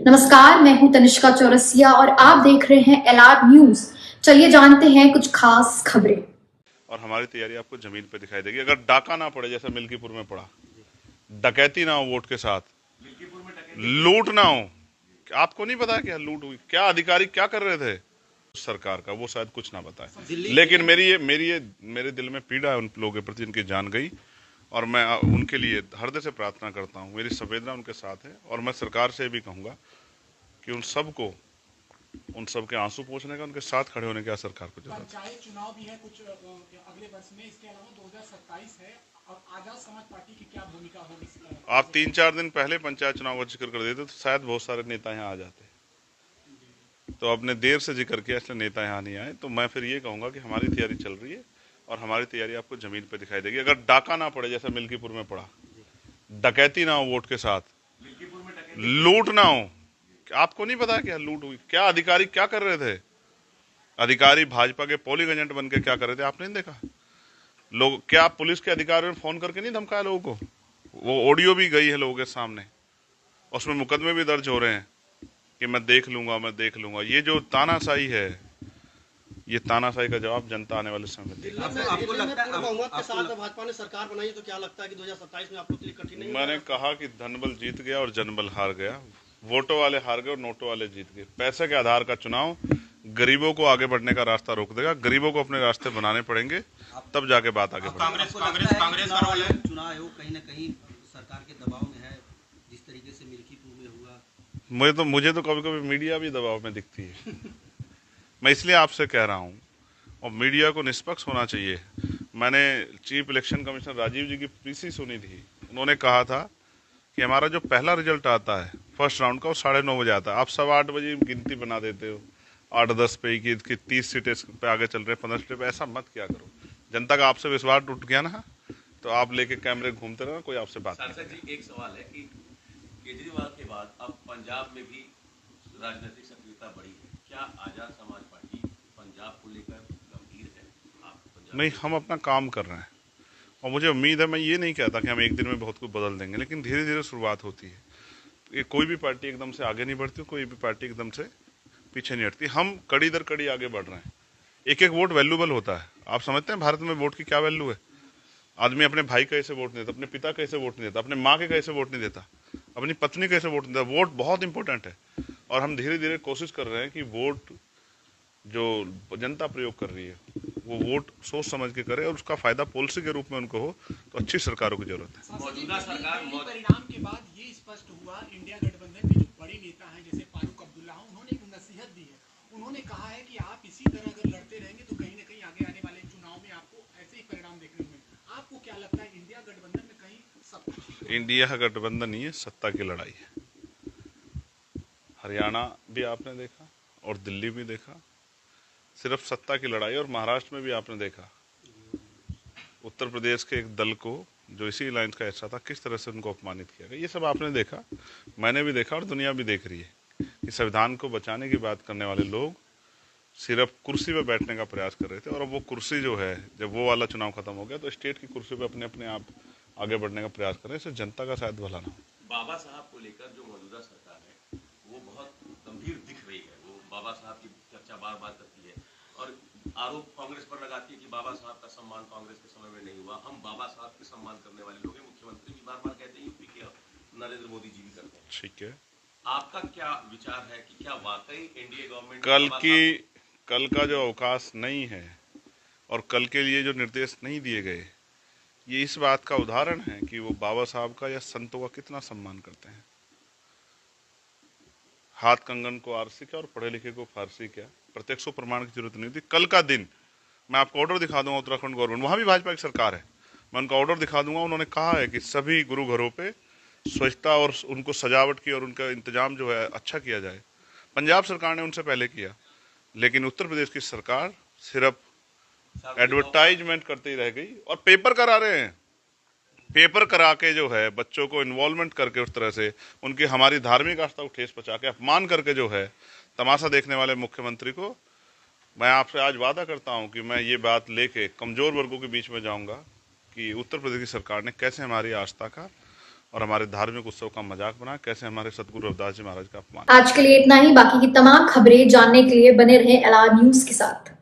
नमस्कार, मैं हूं तनिष्का चौरसिया और आप देख रहे हैं एलआर न्यूज। चलिए जानते हैं कुछ खास खबरें। और हमारी तैयारी आपको जमीन पे दिखाई देगी। अगर डाका ना पड़े जैसे मिल्कीपुर में पड़ा, डकैती ना हो वोट के साथ, लूट ना हो। आपको नहीं पता कि लूट हुई? क्या अधिकारी क्या कर रहे थे सरकार का, वो शायद कुछ ना बताए। लेकिन मेरे दिल में पीड़ा है उन लोगों के प्रति जिनकी जान गई, और मैं उनके लिए हृदय से प्रार्थना करता हूँ। मेरी संवेदना उनके साथ है, और मैं सरकार से भी कहूँगा कि उन सब के आंसू पोंछने का, उनके साथ खड़े होने का सरकार को जरूरत है। पंचायत चुनाव भी है कुछ अगले वर्ष में, इसके अलावा 2027 है। और आजाद समाज पार्टी की क्या भूमिका होगी? आप 3-4 दिन पहले पंचायत चुनाव का जिक्र कर देते तो शायद बहुत सारे नेता यहाँ आ जाते। तो आपने देर से जिक्र किया, इसलिए नेता यहाँ नहीं आए। तो मैं फिर ये कहूँगा कि हमारी तैयारी चल रही है, और हमारी तैयारी आपको जमीन पर दिखाई देगी। अगर डाका ना पड़े जैसे मिल्कीपुर में पड़ा, डकैती ना हो वोट के साथ, लूट ना हो। आपको नहीं पता कि लूट हुई? क्या अधिकारी क्या कर रहे थे? अधिकारी भाजपा के पोलिंग एजेंट बन के क्या कर रहे थे, आपने नहीं देखा? लोग क्या पुलिस के अधिकारियों ने फोन करके नहीं धमकाया लोगों को? वो ऑडियो भी गई है लोगों के सामने, उसमें मुकदमे भी दर्ज हो रहे हैं कि मैं देख लूंगा। ये जो तानाशाही है, ये तानाशाही का जवाब जनता आने वाले समय में देगी। आपको लगता है बहुमत के साथ भाजपा ने सरकार बनाई, तो क्या लगता है कि 2027 में आप लोग के लिए कठिन नहीं? मैंने कहा कि धनबल जीत गया और जनबल हार गया। वोटों वाले हार गए और नोटों वाले जीत गए। पैसे के आधार का चुनाव गरीबों को आगे बढ़ने का रास्ता रोक देगा। गरीबों को अपने रास्ते बनाने पड़ेंगे, तब जाके बात आगे बढ़ेगी। कांग्रेस का रोल है। चुनाव आयोग कहीं ना कहीं सरकार के दबाव में है, जिस तरीके से मिल्कीपुर में हुआ। मुझे तो कभी कभी मीडिया भी दबाव में दिखती है। मैं इसलिए आपसे कह रहा हूँ, और मीडिया को निष्पक्ष होना चाहिए। मैंने चीफ इलेक्शन कमिश्नर राजीव जी की पीसी सुनी थी। उन्होंने कहा था कि हमारा जो पहला रिजल्ट आता है फर्स्ट राउंड का, वो 9:30 बजे आता है। आप 8:15 बजे गिनती बना देते हो, 8-10 पे कि 30 सीटें पे आगे चल रहे हैं, 15 सीटें पे। ऐसा मत किया करो। जनता का आपसे विश्वास टूट गया ना, तो आप लेके कैमरे घूमते रहो, कोई आपसे बात नहीं। सांसद जी, एक सवाल है कि केजरीवाल के बाद अब पंजाब में भी राजनीतिक सक्रियता बढ़ी है। क्या आजाद समाज पार्टी पंजाब को लेकर गंभीर है? आप नहीं, हम अपना काम कर रहे हैं, और मुझे उम्मीद है। मैं ये नहीं कहता कि हम एक दिन में बहुत कुछ बदल देंगे, लेकिन धीरे धीरे शुरुआत होती है। ये कोई भी पार्टी एकदम से आगे नहीं बढ़ती, कोई भी पार्टी एकदम से पीछे नहीं हटती। हम कड़ी दर कड़ी आगे बढ़ रहे हैं। एक एक वोट वैल्यूबल होता है। आप समझते हैं भारत में वोट की क्या वैल्यू है? आदमी अपने भाई कैसे वोट नहीं देता, अपने पिता कैसे वोट नहीं देता, अपने माँ के कैसे वोट नहीं देता, अपनी पत्नी कैसे वोट नहीं देता। वोट बहुत इंपॉर्टेंट है, और हम धीरे धीरे कोशिश कर रहे हैं कि वोट जो जनता प्रयोग कर रही है, वो वोट सोच समझ के करे, और उसका फायदा पॉलिसी के रूप में उनको हो। तो अच्छी सरकारों की जरूरत है। मौजूदा सरकार परिणाम के बाद ये स्पष्ट हुआ, इंडिया गठबंधन के जो बड़े नेता हैं जैसे फारूक अब्दुल्ला, उन्होंने एक नसीहत दी है। उन्होंने कहा है कि आप इसी तरह अगर लड़ते रहेंगे तो कहीं ना कहीं आगे आने वाले चुनाव में आपको ऐसे ही परिणाम देखने को मिलेंगे। आपको क्या लगता है, इंडिया गठबंधन में कहीं सब? इंडिया गठबंधन नहीं है, सत्ता की लड़ाई है। हरियाणा भी आपने देखा और दिल्ली भी देखा, सिर्फ सत्ता की लड़ाई। और महाराष्ट्र में भी आपने देखा, उत्तर प्रदेश के एक दल को जो इसी अलायंस का हिस्सा था, किस तरह से उनको अपमानित किया गया। ये सब आपने देखा, मैंने भी देखा, और दुनिया भी देख रही है कि संविधान को बचाने की बात करने वाले लोग सिर्फ कुर्सी पर बैठने का प्रयास कर रहे थे। और अब वो कुर्सी जो है, जब वो वाला चुनाव खत्म हो गया, तो स्टेट की कुर्सी पर अपने अपने आप आगे बढ़ने का प्रयास कर रहे हैं। इससे जनता का शायद भला ना हो। बाबा साहब को लेकर जो मौजूदा सरकार है वो बहुत गंभीर दिख रही है। वो बाबा साहब की चर्चा बार बार करती है, और आरोप कांग्रेस पर लगाती है कि बाबा साहब का सम्मान कांग्रेस के समय में नहीं हुआ। हम बाबा साहब के सम्मान करने वाले लोग हैं। मुख्यमंत्री भी बार बार कहते हैं, यूपी के नरेंद्र मोदी जी भी करते हैं। ठीक है, आपका क्या विचार है कि क्या वाकई एनडीए गवर्नमेंट कल का जो अवकाश नहीं है, और कल के लिए जो निर्देश नहीं दिए गए, ये इस बात का उदाहरण है कि वो बाबा साहब का या संतों का कितना सम्मान करते हैं। हाथ कंगन को आरसी क्या और पढ़े लिखे को फारसी क्या, प्रत्यक्ष प्रमाण की जरूरत नहीं थी। कल का दिन मैं आपको ऑर्डर दिखा दूंगा, उत्तराखंड गवर्नमेंट, वहां भी भाजपा की सरकार है, मैं उनका ऑर्डर दिखा दूंगा। उन्होंने कहा है कि सभी गुरु घरों पे स्वच्छता और उनको सजावट की और उनका इंतजाम जो है अच्छा किया जाए। पंजाब सरकार ने उनसे पहले किया, लेकिन उत्तर प्रदेश की सरकार सिर्फ एडवर्टाइजमेंट करती रह गई, और पेपर करा रहे हैं। पेपर करा के जो है बच्चों को इन्वॉल्वमेंट करके, उस तरह से उनकी हमारी धार्मिक आस्था को ठेस पहुंचा के, अपमान करके जो है तमाशा देखने वाले मुख्यमंत्री को मैं आपसे आज वादा करता हूं कि मैं ये बात लेके कमजोर वर्गों के बीच में जाऊंगा कि उत्तर प्रदेश की सरकार ने कैसे हमारी आस्था का और हमारे धार्मिक उत्सव का मजाक बना, कैसे हमारे सतगुरु रविदास जी महाराज का अपमान। आज के लिए इतना ही। बाकी की तमाम खबरें जानने के लिए बने रहें एलआर न्यूज के साथ।